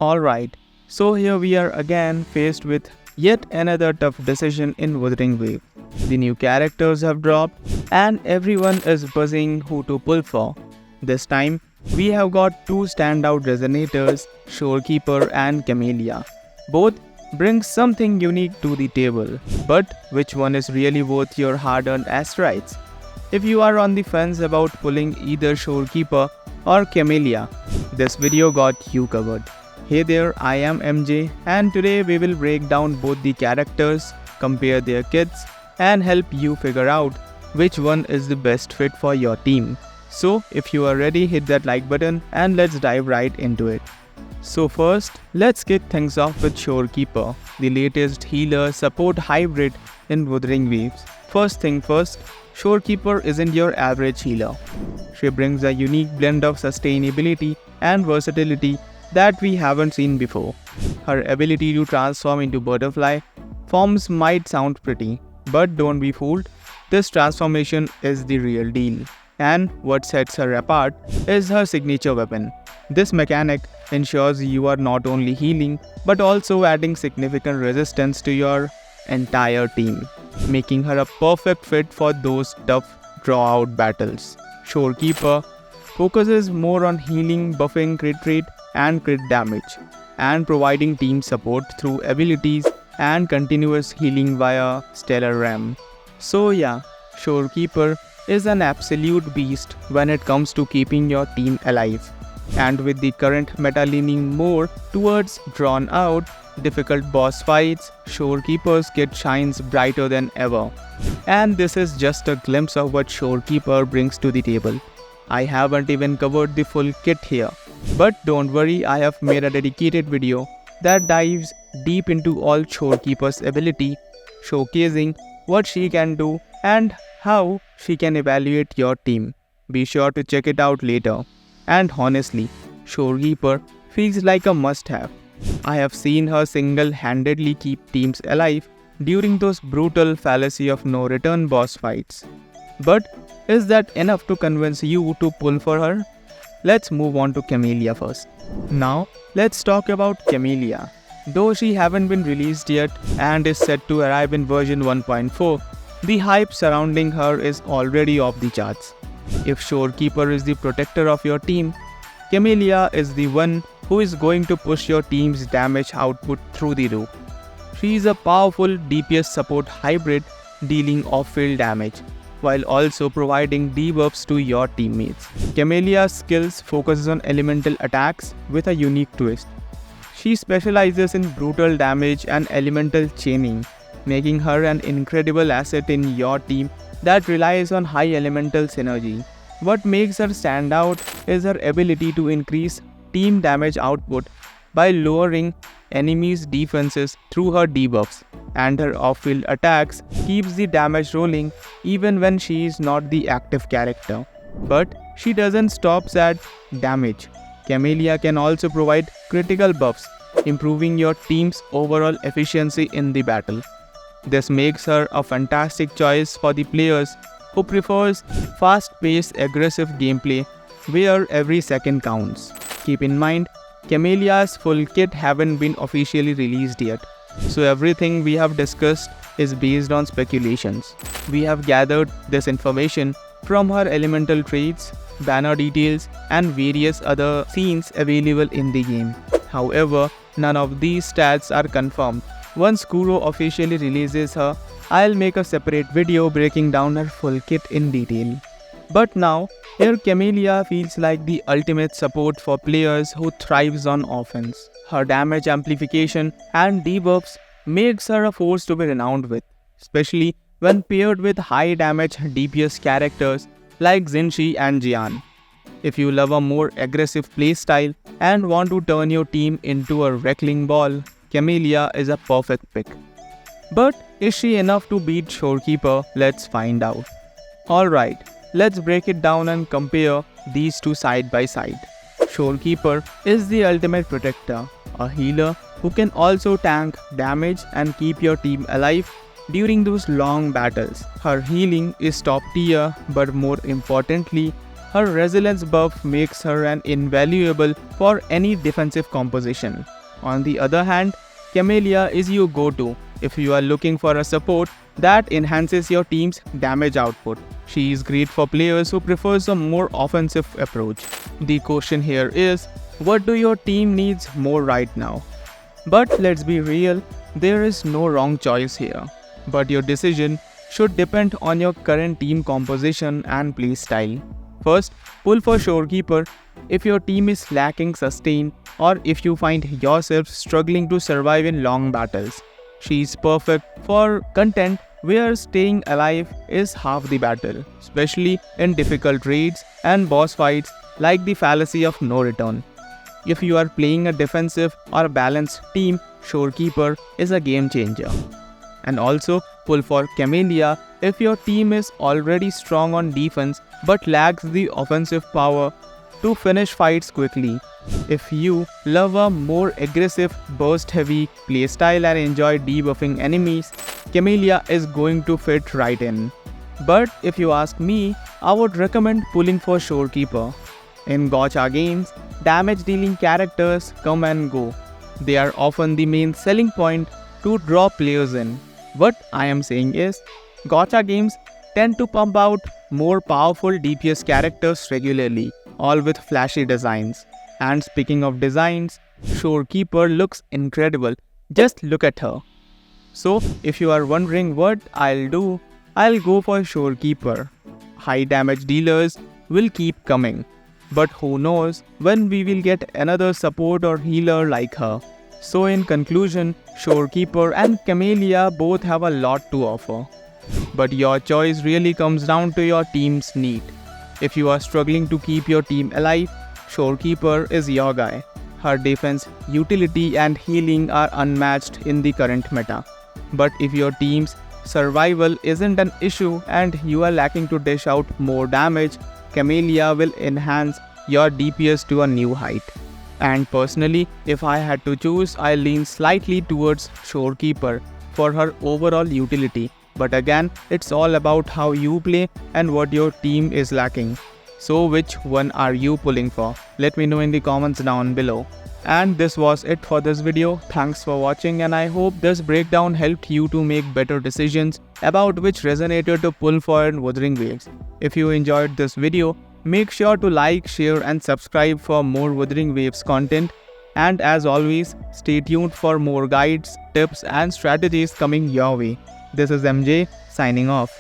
Alright, so here we are again faced with yet another tough decision in Wuthering Wave. The new characters have dropped and everyone is buzzing who to pull for. This time, we have got two standout resonators, Shorekeeper and Camellya. Both bring something unique to the table, but which one is really worth your hard-earned astrides? If you are on the fence about pulling either Shorekeeper or Camellya, this video got you covered. Hey there, I am MJ and today we will break down both the characters, compare their kits and help you figure out which one is the best fit for your team. So if you are ready, hit that like button and let's dive right into it. So first, let's kick things off with Shorekeeper, the latest healer support hybrid in Wuthering Waves. First thing first, Shorekeeper isn't your average healer. She brings a unique blend of sustainability and versatility that we haven't seen before. Her ability to transform into butterfly forms might sound pretty, but don't be fooled, this transformation is the real deal. And what sets her apart is her signature weapon. This mechanic ensures you are not only healing but also adding significant resistance to your entire team, making her a perfect fit for those tough draw-out battles. Shorekeeper focuses more on healing, buffing crit rate and crit damage, and providing team support through abilities and continuous healing via Stellar Ram. So yeah, Shorekeeper is an absolute beast when it comes to keeping your team alive. And with the current meta leaning more towards drawn out, difficult boss fights, Shorekeeper's kit shines brighter than ever. And this is just a glimpse of what Shorekeeper brings to the table. I haven't even covered the full kit here. But don't worry, I have made a dedicated video that dives deep into all Shorekeeper's ability, showcasing what she can do and how she can evaluate your team. Be sure to check it out later. And honestly, Shorekeeper feels like a must-have. I have seen her single-handedly keep teams alive during those brutal fallacy of no return boss fights. But is that enough to convince you to pull for her? Let's move on to Camellya first. Now, let's talk about Camellya. Though she haven't been released yet and is set to arrive in version 1.4, the hype surrounding her is already off the charts. If Shorekeeper is the protector of your team, Camellya is the one who is going to push your team's damage output through the roof. She is a powerful DPS support hybrid dealing off-field damage, while also providing debuffs to your teammates. Camellya's skills focuses on elemental attacks with a unique twist. She specializes in brutal damage and elemental chaining, making her an incredible asset in your team that relies on high elemental synergy. What makes her stand out is her ability to increase team damage output by lowering enemies' defenses through her debuffs, and her off-field attacks keeps the damage rolling even when she is not the active character. But she doesn't stop at damage. Camellya can also provide critical buffs, improving your team's overall efficiency in the battle. This makes her a fantastic choice for the players who prefers fast-paced aggressive gameplay where every second counts. Keep in mind, Camellya's full kit haven't been officially released yet, so everything we have discussed is based on speculations. We have gathered this information from her elemental traits, banner details and various other scenes available in the game. However, none of these stats are confirmed. Once Kuro officially releases her, I'll make a separate video breaking down her full kit in detail. But now, here Camellya feels like the ultimate support for players who thrives on offense. Her damage amplification and debuffs makes her a force to be renowned with, especially when paired with high damage DPS characters like Zinshi and Jian. If you love a more aggressive playstyle and want to turn your team into a wrecking ball, Camellya is a perfect pick. But is she enough to beat Shorekeeper? Let's find out. Alright, let's break it down and compare these two side by side. Shorekeeper is the ultimate protector, a healer who can also tank damage and keep your team alive during those long battles. Her healing is top tier, but more importantly, Her resilience buff makes her an invaluable for any defensive composition. On the other hand, Camellya is your go-to if you are looking for a support that enhances your team's damage output. She is great for players who prefers a more offensive approach. The question here is, what do your team needs more right now? But let's be real, there is no wrong choice here. But your decision should depend on your current team composition and play style. First, pull for Shorekeeper if your team is lacking sustain or if you find yourself struggling to survive in long battles. She is perfect for content where staying alive is half the battle, especially in difficult raids and boss fights like the fallacy of no return. If you are playing a defensive or balanced team, Shorekeeper is a game changer. And also pull for Camellya if your team is already strong on defense but lacks the offensive power to finish fights quickly. If you love a more aggressive, burst-heavy playstyle and enjoy debuffing enemies, Camellya is going to fit right in. But if you ask me, I would recommend pulling for Shorekeeper. In Gacha games, damage-dealing characters come and go. They are often the main selling point to draw players in. What I am saying is, Gacha games tend to pump out more powerful DPS characters regularly, all with flashy designs. And speaking of designs, Shorekeeper looks incredible. Just look at her. So, if you are wondering what I'll do, I'll go for Shorekeeper. High damage dealers will keep coming. But who knows when we will get another support or healer like her. So in conclusion, Shorekeeper and Camellya both have a lot to offer. But your choice really comes down to your team's need. If you are struggling to keep your team alive, Shorekeeper is your guy. Her defense, utility and healing are unmatched in the current meta. But if your team's survival isn't an issue and you are lacking to dish out more damage, Camellya will enhance your DPS to a new height. And personally, if I had to choose, I lean slightly towards Shorekeeper for her overall utility. But again, it's all about how you play and what your team is lacking. So which one are you pulling for? Let me know in the comments down below. And this was it for this video. Thanks for watching and I hope this breakdown helped you to make better decisions about which resonator to pull for in Wuthering Waves. If you enjoyed this video, make sure to like, share and subscribe for more Wuthering Waves content. And as always, stay tuned for more guides, tips and strategies coming your way. This is MJ signing off.